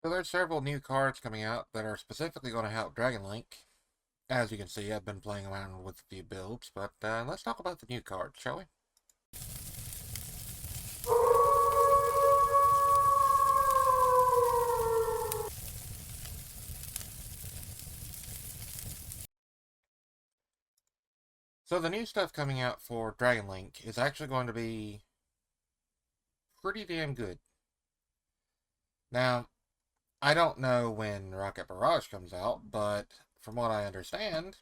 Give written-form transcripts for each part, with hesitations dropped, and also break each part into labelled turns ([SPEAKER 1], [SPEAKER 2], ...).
[SPEAKER 1] So there's several new cards coming out that are specifically going to help Dragon Link. As you can see, I've been playing around with a few builds, but let's talk about the new cards, shall we? So the new stuff coming out for Dragon Link is actually going to be pretty damn good. Now, I don't know when Rocket Barrage comes out, but from what I understand,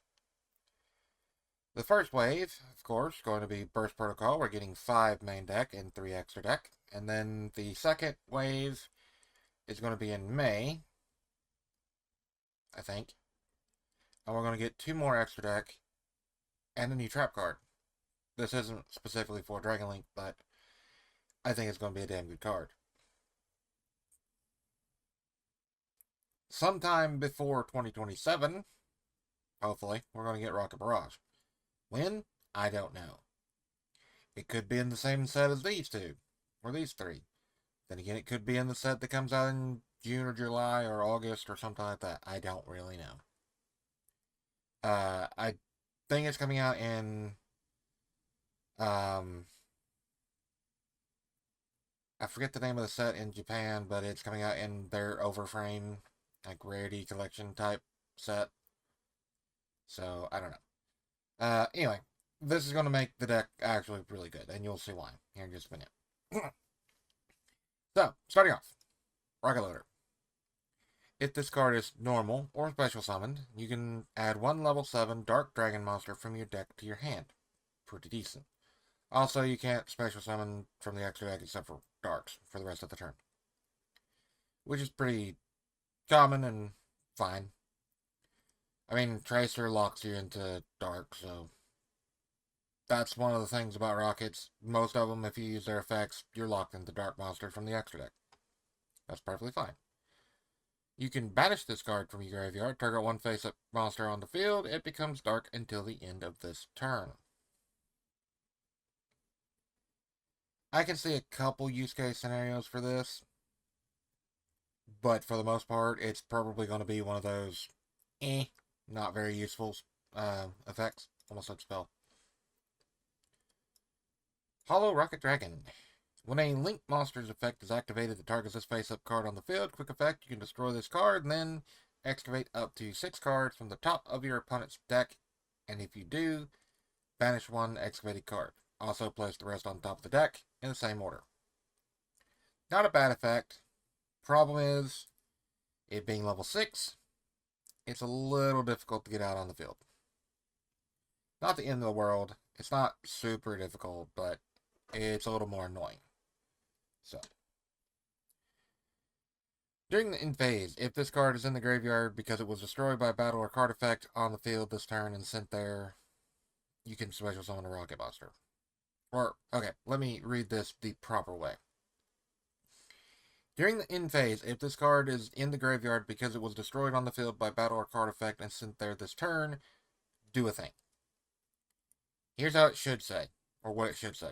[SPEAKER 1] the first wave, of course, going to be Burst Protocol. We're getting 5 main deck and 3 extra deck. And then the second wave is going to be in May, I think. And we're going to get 2 more extra deck and a new trap card. This isn't specifically for Dragon Link, but I think it's going to be a damn good card. Sometime before 2027, hopefully, we're going to get Rocket Barrage. When? I don't know. It could be in the same set as these two, or these three. Then again, it could be in the set that comes out in June or July or August or something like that. I don't really know. I think it's coming out in I forget the name of the set in Japan, but it's coming out in their overframe, like rarity collection type set. So I don't know. Anyway, this is going to make the deck actually really good, and you'll see why here in just a minute. So, starting off, Rocket Loader. If this card is normal or special summoned, you can add 1 level 7 Dark Dragon monster from your deck to your hand. Pretty decent. Also, you can't special summon from the extra deck except for Darks for the rest of the turn. Which is pretty common and fine. I mean, Tracer locks you into Dark, so that's one of the things about Rockets. Most of them, if you use their effects, you're locked into Dark monster from the extra deck. That's perfectly fine. You can banish this card from your graveyard, target one face-up monster on the field. It becomes dark until the end of this turn. I can see a couple use case scenarios for this, but for the most part, it's probably going to be one of those not very useful effects. Almost like spell. Hollow Rocket Dragon. When a Link monster's effect is activated that targets this face-up card on the field, quick effect, you can destroy this card and then excavate up to 6 cards from the top of your opponent's deck, and if you do, banish 1 excavated card. Also place the rest on top of the deck in the same order. Not a bad effect. Problem is, it being level 6, it's a little difficult to get out on the field. Not the end of the world. It's not super difficult, but it's a little more annoying. So, during the end phase, if this card is in the graveyard because it was destroyed by a battle or card effect on the field this turn and sent there, you can special summon a Rocket Buster. Or, okay, let me read this the proper way. During the end phase, if this card is in the graveyard because it was destroyed on the field by battle or card effect and sent there this turn, do a thing. Here's how it should say, or what it should say.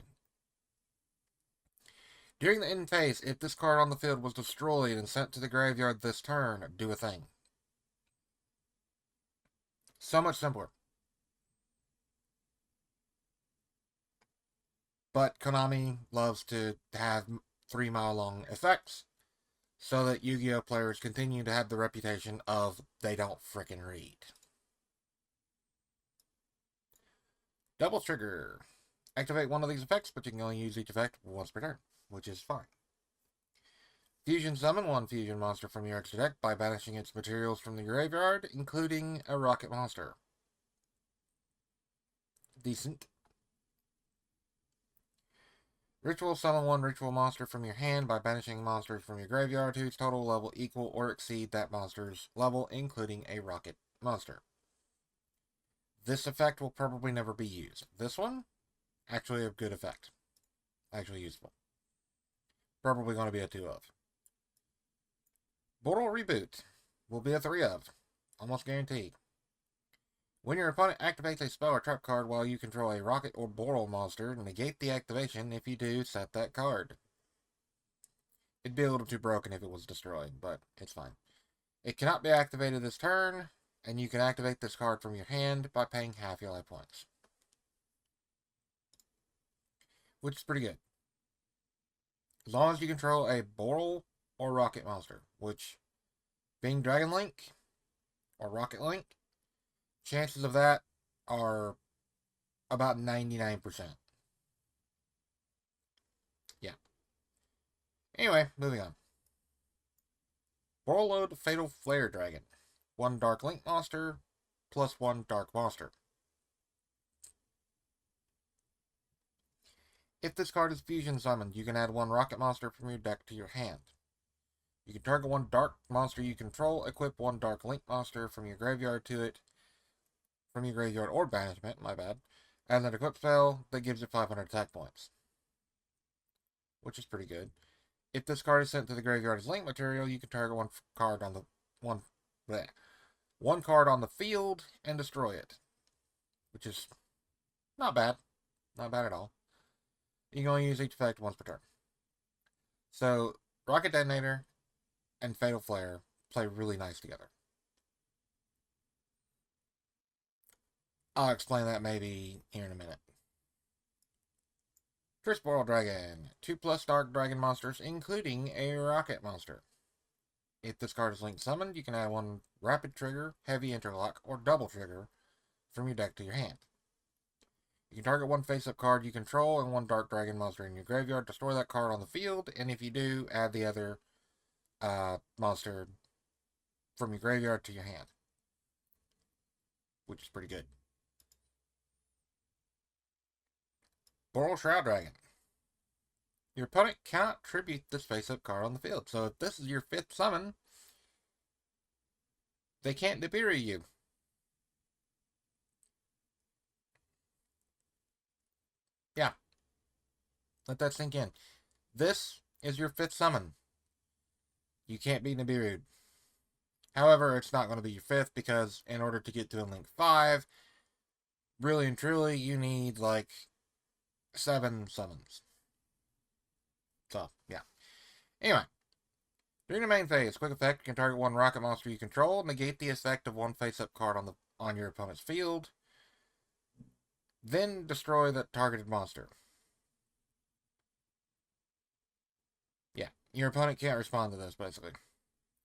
[SPEAKER 1] During the end phase, if this card on the field was destroyed and sent to the graveyard this turn, do a thing. So much simpler. But Konami loves to have 3-mile-long effects so that Yu-Gi-Oh! Players continue to have the reputation of they don't frickin' read. Double Trigger. Activate one of these effects, but you can only use each effect once per turn, which is fine. Fusion summon 1 fusion monster from your extra deck by banishing its materials from the graveyard, including a rocket monster. Decent. Ritual summon 1 ritual monster from your hand by banishing monsters from your graveyard whose total level equal or exceed that monster's level, including a rocket monster. This effect will probably never be used. This one, actually a good effect. Actually useful. Probably going to be a 2 of. Bortle Reboot will be a 3 of. Almost guaranteed. When your opponent activates a spell or trap card while you control a rocket or Bortle monster, negate the activation. If you do, set that card. It'd be a little too broken if it was destroyed, but it's fine. It cannot be activated this turn, and you can activate this card from your hand by paying half your life points. Which is pretty good. As long as you control a Boral or Rocket monster, which, being Dragon Link or Rocket Link, chances of that are about 99%. Yeah. Anyway, moving on. Borreload Fatal Flare Dragon. 1 Dark Link monster, plus 1 Dark monster. If this card is fusion summoned, you can add 1 Rocket monster from your deck to your hand. You can target 1 Dark monster you control, equip 1 Dark Link monster from your graveyard to it, from your graveyard or banishment, my bad, as an equip spell that gives it 500 attack points. Which is pretty good. If this card is sent to the graveyard as link material, you can target 1 card on the one card on the field and destroy it. Which is not bad. Not bad at all. You can only use each effect once per turn. So, Rocket Detonator and Fatal Flare play really nice together. I'll explain that maybe here in a minute. Boral Dragon. 2+ Dark Dragon monsters, including a Rocket monster. If this card is linked summoned, you can add 1 Rapid Trigger, Heavy Interlock, or Double Trigger from your deck to your hand. You can target 1 face-up card you control and 1 Dark Dragon monster in your graveyard to store that card on the field, and if you do, add the other monster from your graveyard to your hand. Which is pretty good. Boral Shroud Dragon. Your opponent cannot tribute this face-up card on the field, so if this is your 5th summon, they can't Nibiru you. Yeah. Let that sink in. This is your 5th summon. You can't be Nibiru'd. However, it's not going to be your 5th because in order to get to a Link 5, really and truly, you need like 7 summons. So, yeah. Anyway. During the main phase, quick effect, you can target 1 rocket monster you control, negate the effect of 1 face-up card on your opponent's field, then destroy that targeted monster. Yeah, your opponent can't respond to this, basically.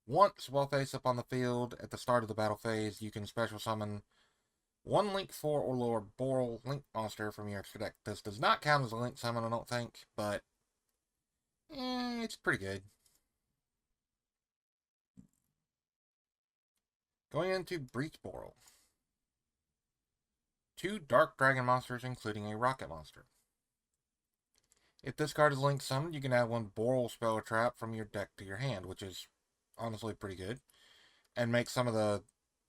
[SPEAKER 1] Once, while face-up on the field, at the start of the battle phase, you can special summon 1 Link 4 or lower Boral Link monster from your extra deck. This does not count as a Link summon, I don't think, but it's pretty good. Going into Breach Boral. 2 Dark Dragon monsters, including a Rocket monster. If this card is link summoned, you can add 1 Boral spell or trap from your deck to your hand, which is honestly pretty good, and make some of the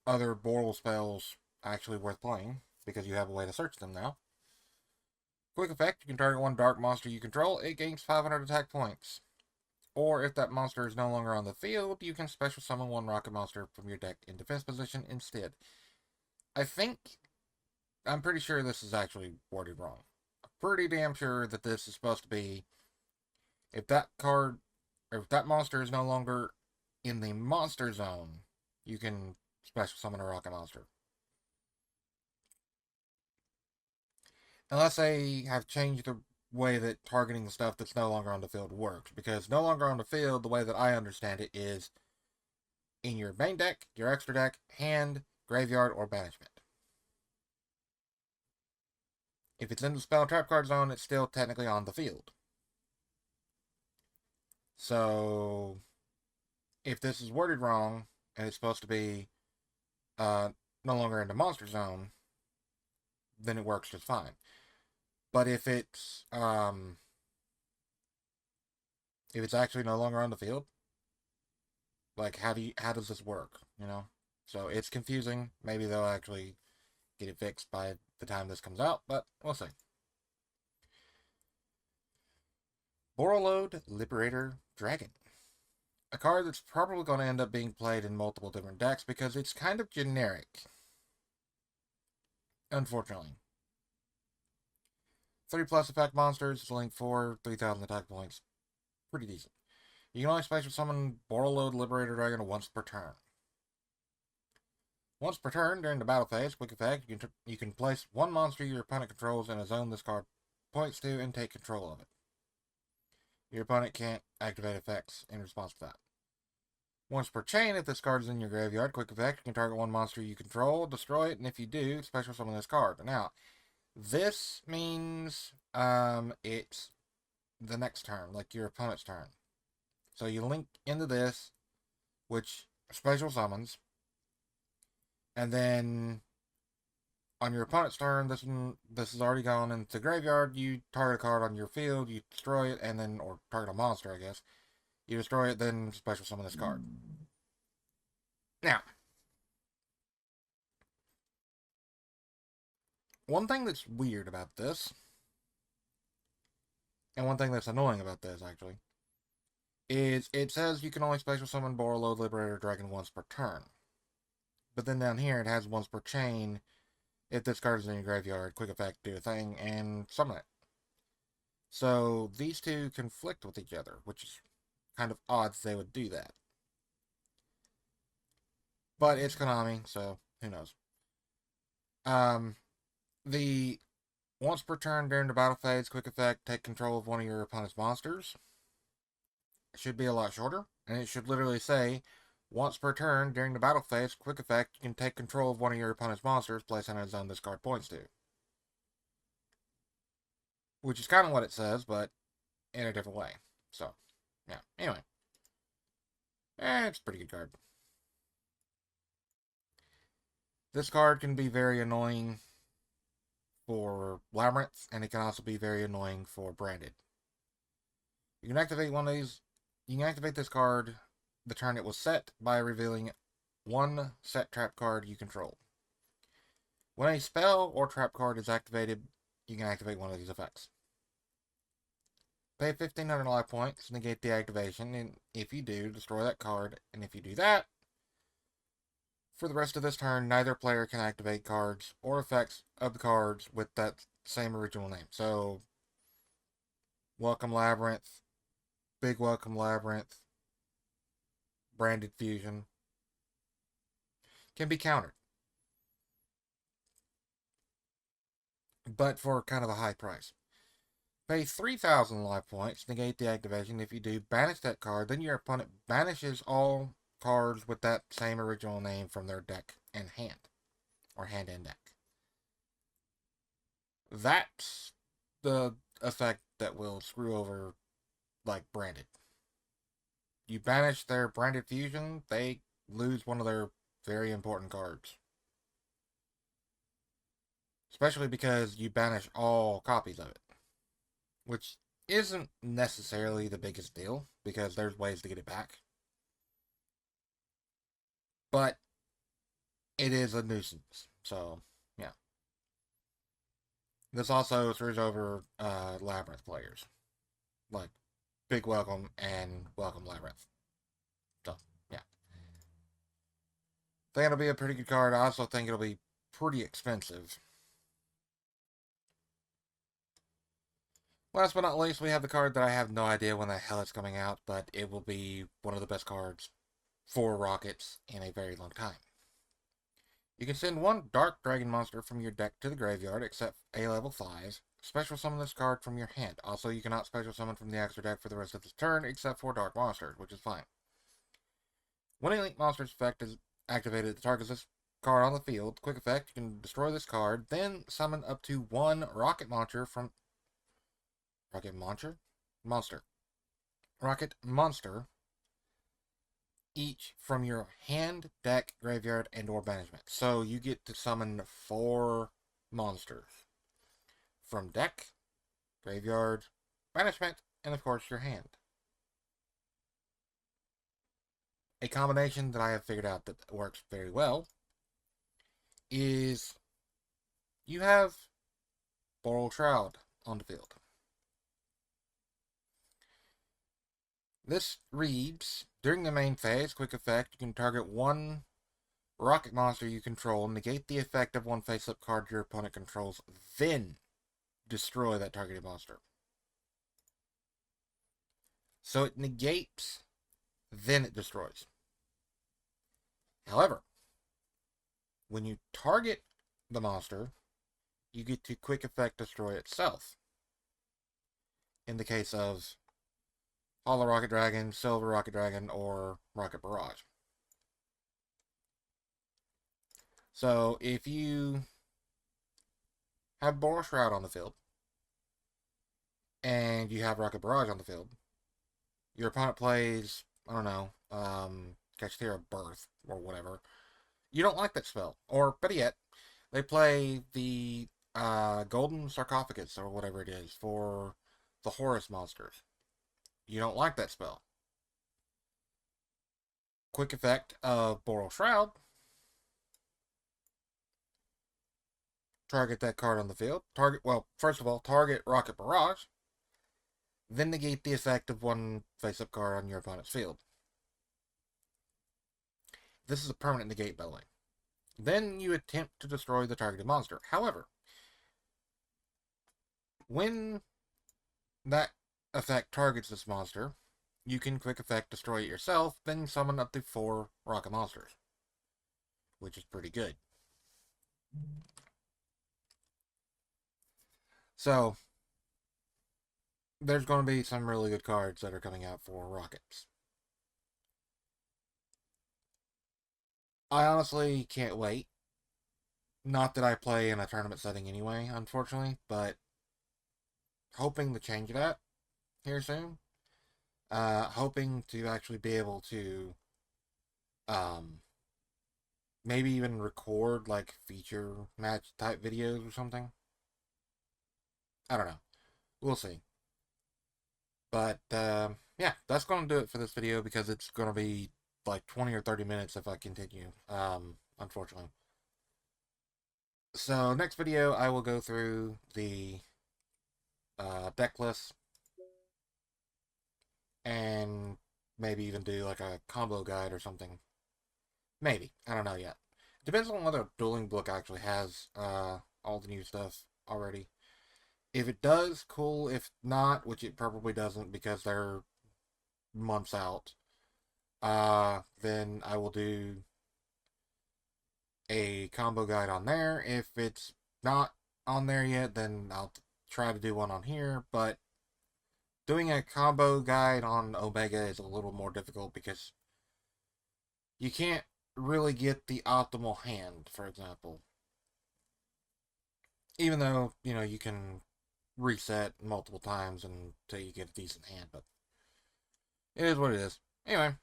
[SPEAKER 1] other Boral spells actually worth playing, because you have a way to search them now. Quick effect, you can target 1 Dark monster you control, it gains 500 attack points. Or if that monster is no longer on the field, you can special summon 1 Rocket monster from your deck in defense position instead. I'm pretty sure this is actually worded wrong. I'm pretty damn sure that this is supposed to be, if that monster is no longer in the monster zone, you can special summon a Rocket monster. Unless they have changed the way that targeting the stuff that's no longer on the field works. Because no longer on the field, the way that I understand it, is in your main deck, your extra deck, hand, graveyard, or banishment. If it's in the spell trap card zone, it's still technically on the field. So, if this is worded wrong, and it's supposed to be no longer in the monster zone, then it works just fine. But if it's actually no longer on the field, like how does this work? You know? So it's confusing. Maybe they'll actually get it fixed by the time this comes out, but we'll see. Borreload Liberator Dragon. A card that's probably going to end up being played in multiple different decks because it's kind of generic. Unfortunately. 3+ effect monsters, link 4, 3,000 attack points. Pretty decent. You can only special summon Borreload Liberator Dragon once per turn. Once per turn, during the battle phase, quick effect, you can place one monster your opponent controls in a zone this card points to and take control of it. Your opponent can't activate effects in response to that. Once per chain, if this card is in your graveyard, quick effect, you can target one monster you control, destroy it, and if you do, special summon this card. Now, this means it's the next turn, like your opponent's turn. So you link into this, which special summons, and then on your opponent's turn, this is already gone into the graveyard. You target a card on your field, you destroy it, and then, or target a monster, I guess. You destroy it, then special summon this card. Now, one thing that's weird about this, and one thing that's annoying about this, actually, is it says you can only special summon Borreload Liberator Dragon once per turn. But then down here, it has once per chain. If this card is in your graveyard, quick effect, do a thing, and summon it. So these two conflict with each other, which is kind of odd they would do that. But it's Konami, so who knows. The once per turn during the battle phase, quick effect, take control of one of your opponent's monsters. It should be a lot shorter, and it should literally say, once per turn during the battle phase, quick effect, you can take control of one of your opponent's monsters, place in a zone this card points to. Which is kind of what it says, but in a different way. So, yeah. Anyway. It's a pretty good card. This card can be very annoying for Labyrinth, and it can also be very annoying for Branded. You can activate one of these. You can activate this card the turn it was set by revealing one set trap card you control. When a spell or trap card is activated, you can activate one of these effects. Pay 1,500 life points, negate the activation, and if you do, destroy that card, and if you do that, for the rest of this turn, neither player can activate cards or effects of the cards with that same original name. So, Welcome Labyrinth, Big Welcome Labyrinth, Branded Fusion can be countered. But for kind of a high price. Pay 3,000 life points, negate the activation. If you do, banish that card. Then your opponent banishes all cards with that same original name from their deck and hand. Or hand and deck. That's the effect that will screw over, like, Branded. You banish their Branded Fusion, they lose one of their very important cards. Especially because you banish all copies of it. Which isn't necessarily the biggest deal, because there's ways to get it back. But it is a nuisance, so, yeah. This also screws over Labyrinth players. Like, Big Welcome and Welcome Labyrinth. So, yeah. I think it'll be a pretty good card. I also think it'll be pretty expensive. Last but not least, we have the card that I have no idea when the hell it's coming out, but it will be one of the best cards for Rockets in a very long time. You can send one Dark Dragon monster from your deck to the graveyard, except A level 5s. Special summon this card from your hand. Also, you cannot special summon from the extra deck for the rest of this turn, except for Dark Monsters, which is fine. When a Link Monster's effect is activated, it targets this card on the field. Quick effect, you can destroy this card, then summon up to one Rocket Launcher from... Rocket Launcher? Monster. Rocket Monster each from your hand, deck, graveyard, and or banishment. So you get to summon 4 monsters from deck, graveyard, banishment, and of course your hand. A combination that I have figured out that works very well is you have Boral Shroud on the field. This reads, during the main phase, quick effect, you can target one rocket monster you control, negate the effect of one face-up card your opponent controls, then destroy that targeted monster. So it negates then it destroys. However, when you target the monster, you get to quick effect destroy itself. In the case of Hollow Rocket Dragon, Silver Rocket Dragon, or Rocket Barrage. So if you have Boral Shroud on the field, and you have Rocket Barrage on the field, your opponent plays, I don't know, Cachetera Birth, or whatever. You don't like that spell. Or, better yet, they play the Golden Sarcophagus, or whatever it is, for the Horus monsters. You don't like that spell. Quick effect of Boral Shroud. Target that card on the field. First of all, target Rocket Barrage. Then negate the effect of one face-up card on your opponent's field. This is a permanent negate, by the way. Then you attempt to destroy the targeted monster. However, when that effect targets this monster, you can quick effect destroy it yourself, then summon up to 4 rocket monsters, which is pretty good. So, there's going to be some really good cards that are coming out for Rockets. I honestly can't wait. Not that I play in a tournament setting anyway, unfortunately, but hoping to change that here soon. Hoping to actually be able to maybe even record like feature match type videos or something. I don't know. We'll see. But yeah, that's going to do it for this video because it's going to be like 20 or 30 minutes if I continue, unfortunately. So next video I will go through the deck list and maybe even do like a combo guide or something. Maybe. I don't know yet. Depends on whether Dueling Book actually has all the new stuff already. If it does, cool. If not, which it probably doesn't because they're months out, then I will do a combo guide on there. If it's not on there yet, then I'll try to do one on here. But doing a combo guide on Omega is a little more difficult because you can't really get the optimal hand, for example. Even though, you can reset multiple times until you get a decent hand, but it is what it is. Anyway,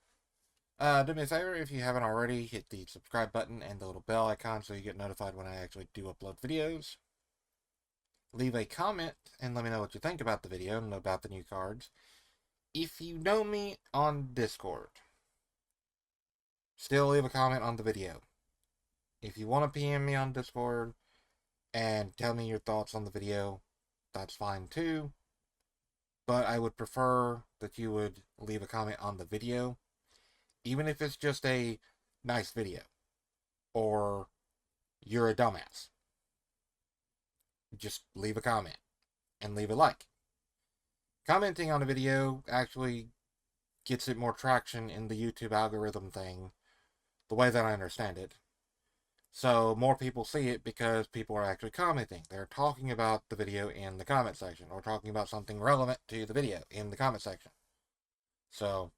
[SPEAKER 1] do me a favor, if you haven't already, hit the subscribe button and the little bell icon so you get notified when I actually do upload videos. Leave a comment and let me know what you think about the video and about the new cards. If you know me on Discord, still leave a comment on the video. If you want to PM me on Discord and tell me your thoughts on the video, that's fine too. But I would prefer that you would leave a comment on the video, even if it's just a nice video, or you're a dumbass. Just leave a comment and leave a like. Commenting on a video actually gets it more traction in the YouTube algorithm thing, the way that I understand it. So more people see it because people are actually commenting. They're talking about the video in the comment section, or talking about something relevant to the video in the comment section. So,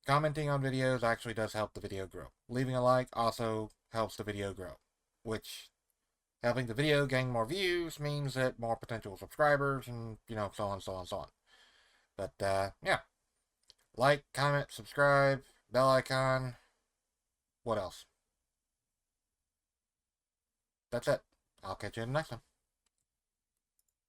[SPEAKER 1] commenting on videos actually does help the video grow. Leaving a like also helps the video grow, which, helping the video gain more views means that more potential subscribers and, so on, so on, so on. But, yeah. Like, comment, subscribe, bell icon. What else? That's it. I'll catch you in the next one.